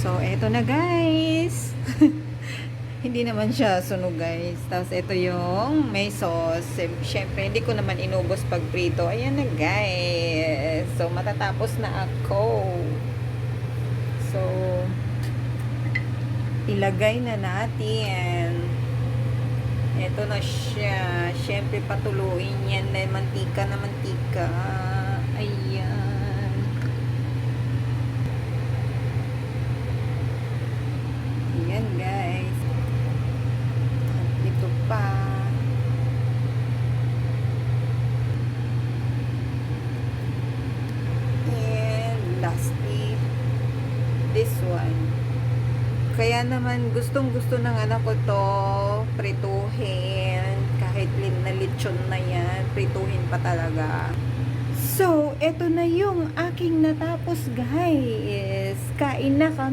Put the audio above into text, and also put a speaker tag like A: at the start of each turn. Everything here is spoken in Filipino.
A: So, eto na guys. Hindi naman siya sunog guys. Tapos ito yung may sauce. Siyempre, hindi ko naman inubos pag prito. Ayan na guys. So, matatapos na ako. So, ilagay na natin. Ito na siya. Siyempre, patuluin yan na mantika na mantika. Ayan. Ayan guys. At ito pa. And lastly, this one. Kaya naman gustong-gusto ng anak ko to prituhin. Kahit na lechon na yan, prituhin pa talaga. So, eto na yung aking natapos guys. Kain na kami.